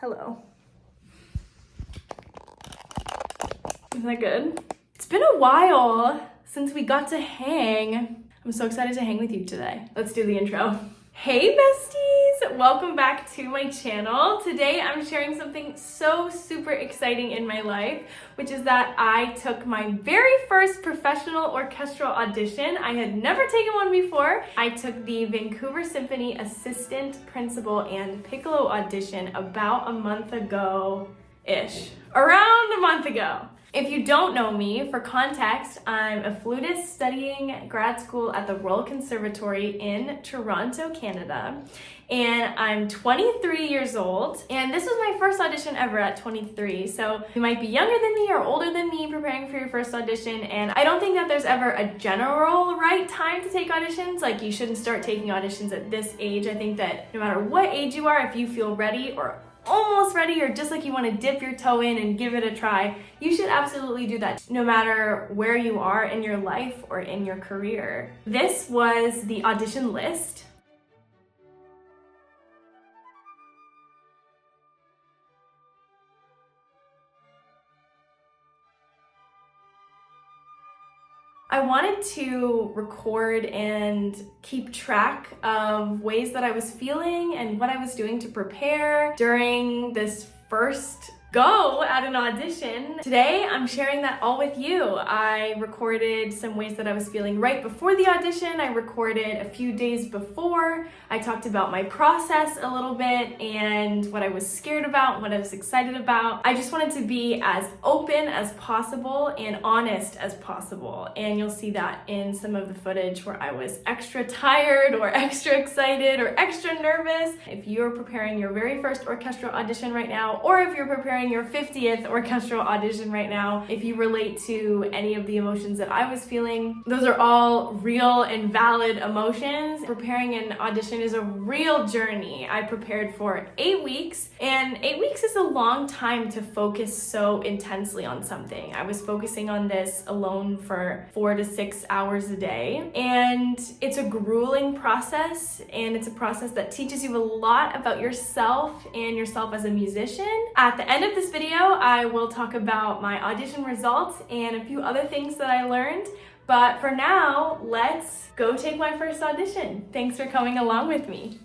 Hello. Isn't that good? It's been a while since we got to hang. I'm so excited to hang with you today. Let's do the intro. Hey besties! Welcome back to my channel. Today I'm sharing something so super exciting in my life, which is that I took my very first professional orchestral audition. I had never taken one before. I took the Vancouver Symphony Assistant, Principal, and Piccolo audition about a month ago-ish. Around a month ago. If you don't know me, for context, I'm a flutist studying grad school at the Royal Conservatory in Toronto, Canada. And I'm 23 years old, and this was my first audition ever at 23. So you might be younger than me or older than me preparing for your first audition, and I don't think that there's ever a general right time to take auditions. Like, you shouldn't start taking auditions at this age. I think that no matter what age you are, if you feel ready or almost ready, or just like you want to dip your toe in and give it a try, you should absolutely do that, no matter where you are in your life or in your career. This was the audition list. I wanted to record and keep track of ways that I was feeling and what I was doing to prepare during this first go at an audition. Today, I'm sharing that all with you. I recorded some ways that I was feeling right before the audition. I recorded a few days before. I talked about my process a little bit and what I was scared about, what I was excited about. I just wanted to be as open as possible and honest as possible. And you'll see that in some of the footage where I was extra tired or extra excited or extra nervous. If you're preparing your very first orchestral audition right now, or if you're preparing your 50th orchestral audition right now, if you relate to any of the emotions that I was feeling, those are all real and valid emotions. Preparing an audition is a real journey. I prepared for 8 weeks, and 8 weeks is a long time to focus so intensely on something. I was focusing on this alone for 4 to 6 hours a day, and it's a grueling process, and it's a process that teaches you a lot about yourself and yourself as a musician. At the end of this video, I will talk about my audition results and a few other things that I learned. But for now, let's go take my first audition. Thanks for coming along with me.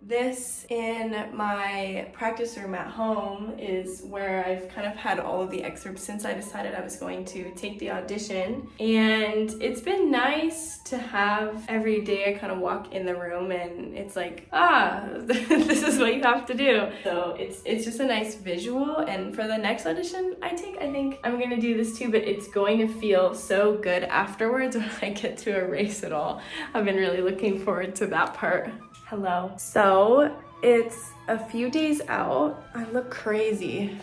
This in my practice room at home is where I've kind of had all of the excerpts since I decided I was going to take the audition. And it's been nice to have every day I kind of walk in the room and it's like, this is what you have to do. So it's just a nice visual. And for the next audition I think I'm gonna do this too, but it's going to feel so good afterwards when I get to erase it all. I've been really looking forward to that part. Hello. So it's a few days out. I look crazy.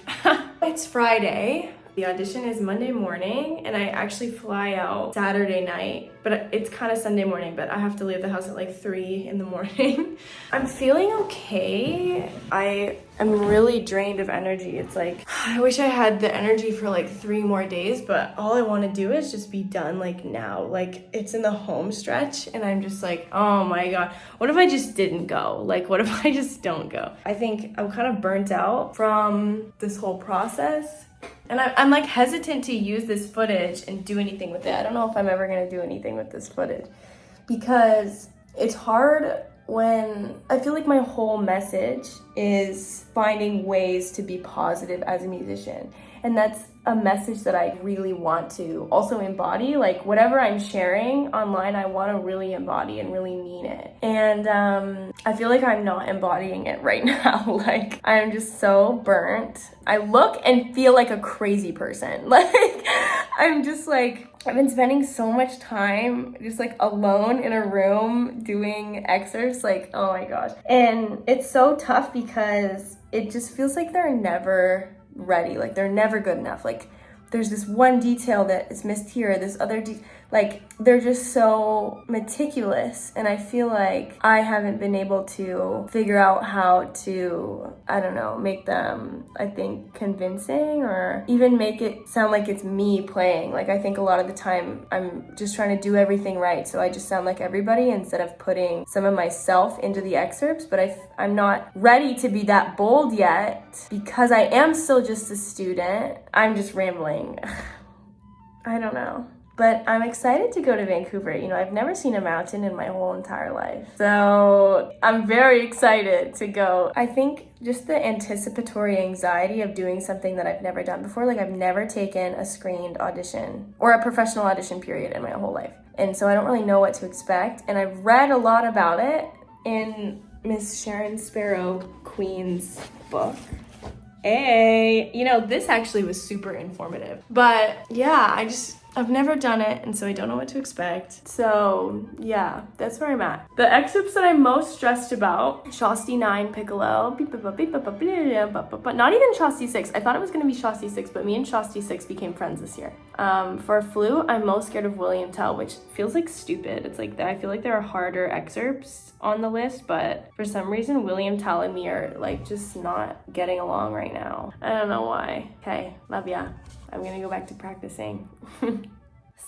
It's Friday. The audition is Monday morning, and I actually fly out Saturday night, but it's kind of Sunday morning, but I have to leave the house at like 3 in the morning. I'm feeling okay. I am really drained of energy. It's like, I wish I had the energy for like 3 more days, but all I want to do is just be done like now. Like, it's in the home stretch, and I'm just like, oh my God, what if I just didn't go? Like, what if I just don't go? I think I'm kind of burnt out from this whole process. And I'm like hesitant to use this footage and do anything with it. I don't know if I'm ever gonna do anything with this footage because it's hard when I feel like my whole message is finding ways to be positive as a musician. And that's a message that I really want to also embody. Like, whatever I'm sharing online, I want to really embody and really mean it. And I feel like I'm not embodying it right now. Like, I'm just so burnt. I look and feel like a crazy person. Like, I'm just like, I've been spending so much time just like alone in a room doing excerpts, like, oh my gosh. And it's so tough because it just feels like they're never ready, like they're never good enough. Like, there's this one detail that is missed here, this other Like, they're just so meticulous, and I feel like I haven't been able to figure out how to, I don't know, make them, I think, convincing, or even make it sound like it's me playing. Like, I think a lot of the time I'm just trying to do everything right, so I just sound like everybody instead of putting some of myself into the excerpts. But I'm not ready to be that bold yet because I am still just a student. I'm just rambling. I don't know. But I'm excited to go to Vancouver. You know, I've never seen a mountain in my whole entire life. So I'm very excited to go. I think just the anticipatory anxiety of doing something that I've never done before. Like, I've never taken a screened audition or a professional audition period in my whole life. And so I don't really know what to expect. And I've read a lot about it in Miss Sharon Sparrow Queen's book. Hey, you know, this actually was super informative. But yeah, I've never done it, and so I don't know what to expect. So yeah, that's where I'm at. The excerpts that I'm most stressed about, Shasti 9 Piccolo, but not even Shasti 6. I thought it was gonna be Shasti 6, but me and Shasti 6 became friends this year. For flute, I'm most scared of William Tell, which feels like stupid. It's like, I feel like there are harder excerpts on the list, but for some reason, William Tell and me are like just not getting along right now. I don't know why. Okay, love ya. I'm gonna go back to practicing.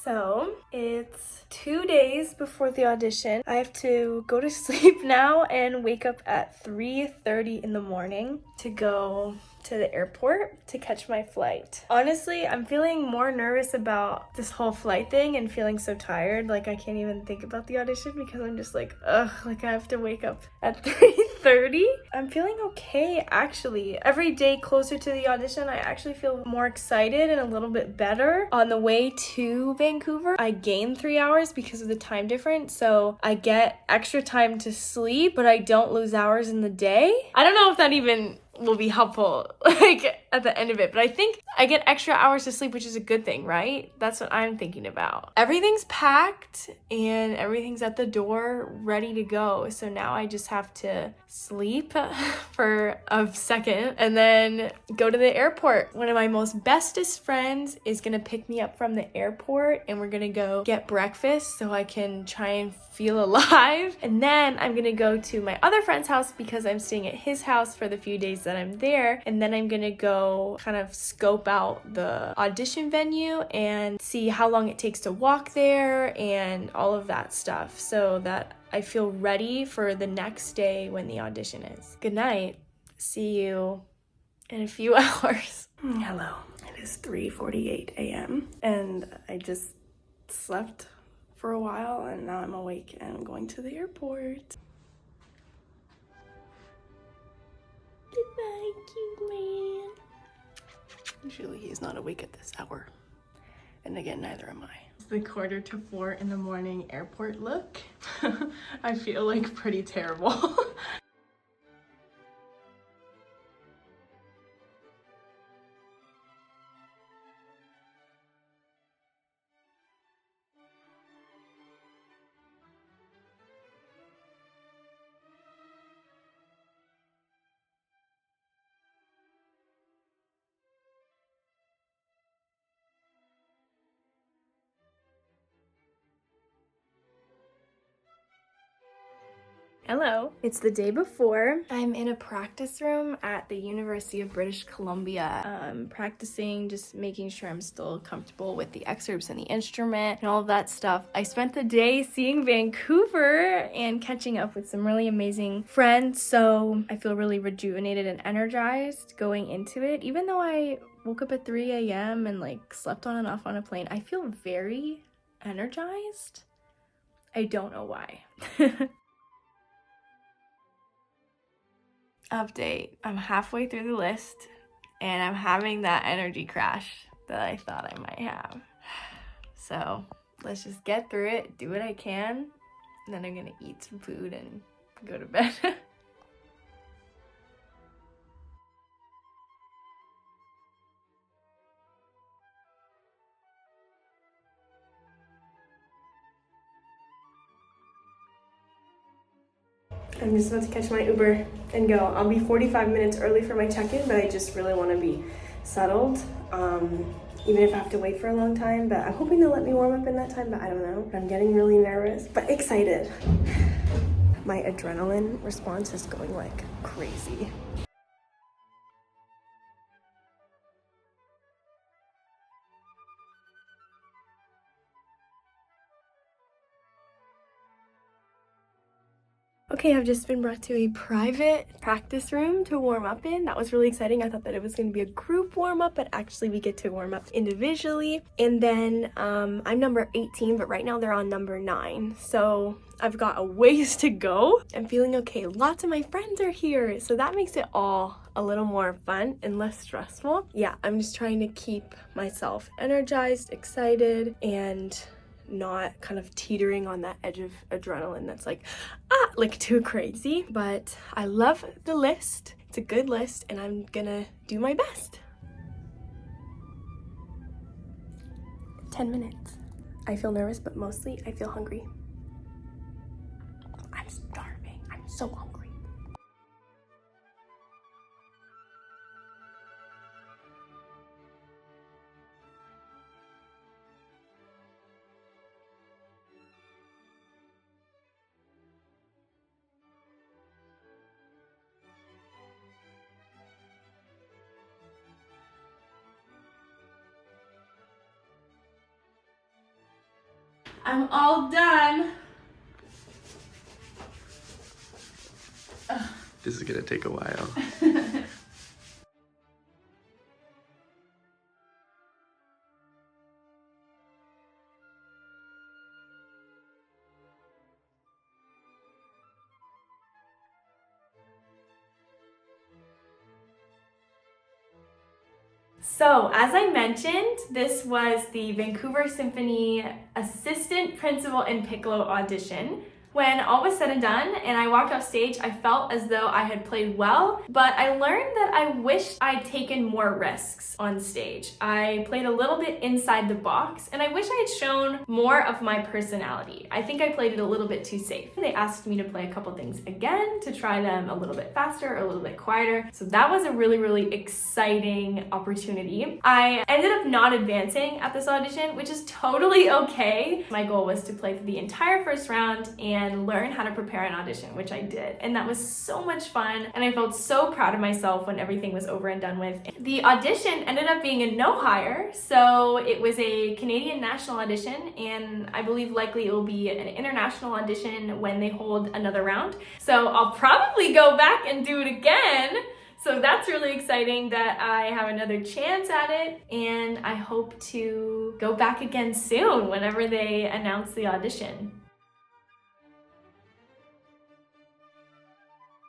So it's 2 days before the audition. I have to go to sleep now and wake up at 3:30 in the morning to go to the airport to catch my flight. Honestly, I'm feeling more nervous about this whole flight thing and feeling so tired. Like, I can't even think about the audition because I'm just like, ugh, like I have to wake up at 3:30. I'm feeling okay, actually. Every day closer to the audition, I actually feel more excited and a little bit better. On the way to Vancouver, I gained 3 hours because of the time difference, so I get extra time to sleep, but I don't lose hours in the day. I don't know if that even will be helpful like at the end of it, but I think I get extra hours to sleep, which is a good thing, right? That's what I'm thinking about. Everything's packed and everything's at the door ready to go, so now I just have to sleep for a second and then go to the airport. One of my most bestest friends is gonna pick me up from the airport, and we're gonna go get breakfast so I can try and feel alive. And then I'm gonna go to my other friend's house because I'm staying at his house for the few days that I'm there, and then I'm gonna go kind of scope out the audition venue and see how long it takes to walk there and all of that stuff, so that I feel ready for the next day when the audition is. Good night. See you in a few hours. Hello. It is 3:48 a.m. and I just slept for a while, and now I'm awake and I'm going to the airport. Good night, cute man. Usually he's not awake at this hour. And again, neither am I. It's the 3:45 in the morning airport look. I feel like pretty terrible. Hello. It's the day before. I'm in a practice room at the University of British Columbia, practicing, just making sure I'm still comfortable with the excerpts and the instrument and all of that stuff. I spent the day seeing Vancouver and catching up with some really amazing friends, so I feel really rejuvenated and energized going into it. Even though I woke up at 3 a.m. and like slept on and off on a plane, I feel very energized. I don't know why. Update. I'm halfway through the list and I'm having that energy crash that I thought I might have. So let's just get through it, do what I can, and then I'm gonna eat some food and go to bed. I'm just about to catch my Uber and go. I'll be 45 minutes early for my check-in, but I just really want to be settled. even if I have to wait for a long time, but I'm hoping they'll let me warm up in that time, but I don't know. I'm getting really nervous, but excited. My adrenaline response is going like crazy. Okay, I've just been brought to a private practice room to warm up in. That was really exciting. I thought that it was going to be a group warm up, but actually we get to warm up individually. And then I'm number 18, but right now they're on number 9. So I've got a ways to go. I'm feeling okay. Lots of my friends are here, so that makes it all a little more fun and less stressful. Yeah, I'm just trying to keep myself energized, excited, and not kind of teetering on that edge of adrenaline that's like too crazy. But I love the list. It's a good list and I'm gonna do my best. 10 minutes. I feel nervous, but mostly I feel hungry. I'm starving. I'm so hungry. I'm all done. This is gonna take a while. So, as I mentioned, this was the Vancouver Symphony Assistant Principal and Piccolo audition. When all was said and done and I walked off stage, I felt as though I had played well, but I learned that I wished I'd taken more risks on stage. I played a little bit inside the box and I wish I had shown more of my personality. I think I played it a little bit too safe. They asked me to play a couple things again to try them a little bit faster, a little bit quieter. So that was a really, really exciting opportunity. I ended up not advancing at this audition, which is totally okay. My goal was to play for the entire first round and learn how to prepare an audition, which I did. And that was so much fun. And I felt so proud of myself when everything was over and done with. The audition ended up being a no hire. So it was a Canadian national audition. And I believe likely it will be an international audition when they hold another round. So I'll probably go back and do it again. So that's really exciting that I have another chance at it. And I hope to go back again soon whenever they announce the audition.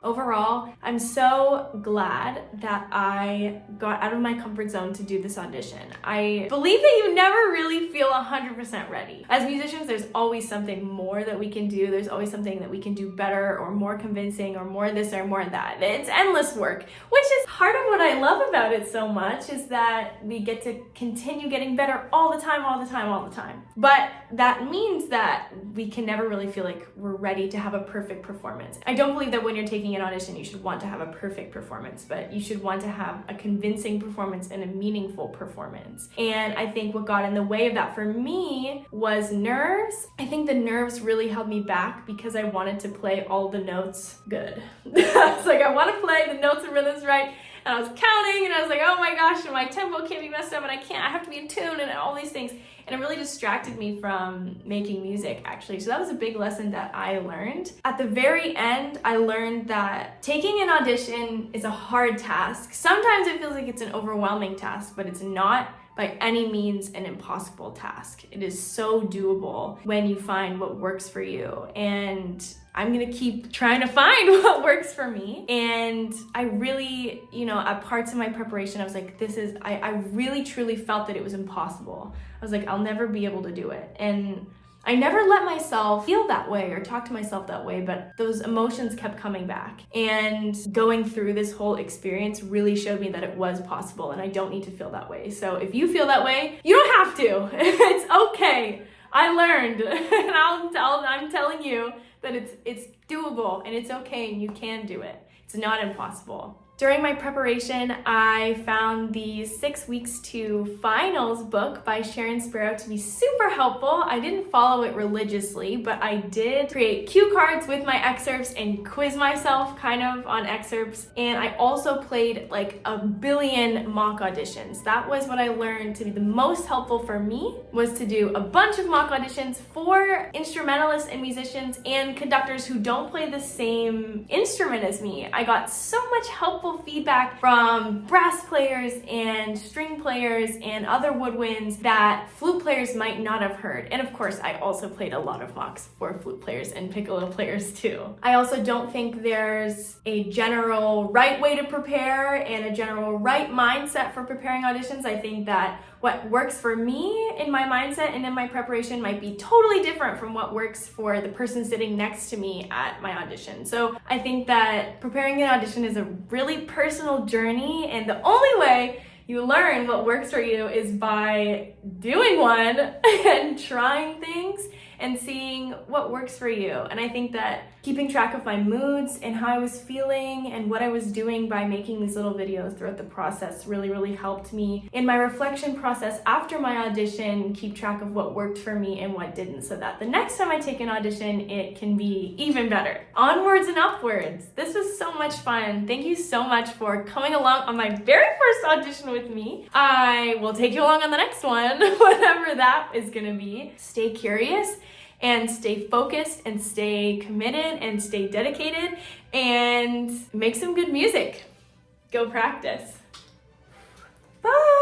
Overall, I'm so glad that I got out of my comfort zone to do this audition. I believe that you never really feel 100% ready. As musicians, there's always something more that we can do. There's always something that we can do better or more convincing or more this or more that. It's endless work, which is part of what I love about it so much, is that we get to continue getting better all the time, all the time, all the time. But that means that we can never really feel like we're ready to have a perfect performance. I don't believe that when you're taking an audition, you should want to have a perfect performance, but you should want to have a convincing performance and a meaningful performance. And I think what got in the way of that for me was nerves. I think the nerves really held me back because I wanted to play all the notes good. It's like, I want to play the notes and rhythms right. And I was counting and I was like, oh my gosh, and my tempo can't be messed up and I have to be in tune and all these things. And it really distracted me from making music, actually. So that was a big lesson that I learned. At the very end, I learned that taking an audition is a hard task. Sometimes it feels like it's an overwhelming task, but it's not by any means an impossible task. It is so doable when you find what works for you. And I'm gonna keep trying to find what works for me. And I really, at parts of my preparation, I was like, I really truly felt that it was impossible. I was like, I'll never be able to do it. And I never let myself feel that way or talk to myself that way, but those emotions kept coming back. And going through this whole experience really showed me that it was possible and I don't need to feel that way. So if you feel that way, you don't have to. It's okay. I learned, and I'm telling you that it's doable and it's okay and you can do it. It's not impossible. During my preparation, I found the 6 Weeks to Finals book by Sharon Sparrow to be super helpful. I didn't follow it religiously, but I did create cue cards with my excerpts and quiz myself kind of on excerpts. And I also played like a billion mock auditions. That was what I learned to be the most helpful for me, was to do a bunch of mock auditions for instrumentalists and musicians and conductors who don't play the same instrument as me. I got so much helpful feedback from brass players and string players and other woodwinds that flute players might not have heard. And of course, I also played a lot of mocks for flute players and piccolo players too. I also don't think there's a general right way to prepare and a general right mindset for preparing auditions. I think that what works for me in my mindset and in my preparation might be totally different from what works for the person sitting next to me at my audition. So I think that preparing an audition is a really personal journey, and the only way you learn what works for you is by doing one and trying things and seeing what works for you. And I think that keeping track of my moods and how I was feeling and what I was doing by making these little videos throughout the process really helped me in my reflection process after my audition, keep track of what worked for me and what didn't, so that the next time I take an audition, it can be even better. Onwards and upwards. This was so much fun. Thank you so much for coming along on my very first audition with me. I will take you along on the next one, whatever that is gonna be. Stay curious and stay focused and stay committed and stay dedicated and make some good music. Go practice. Bye.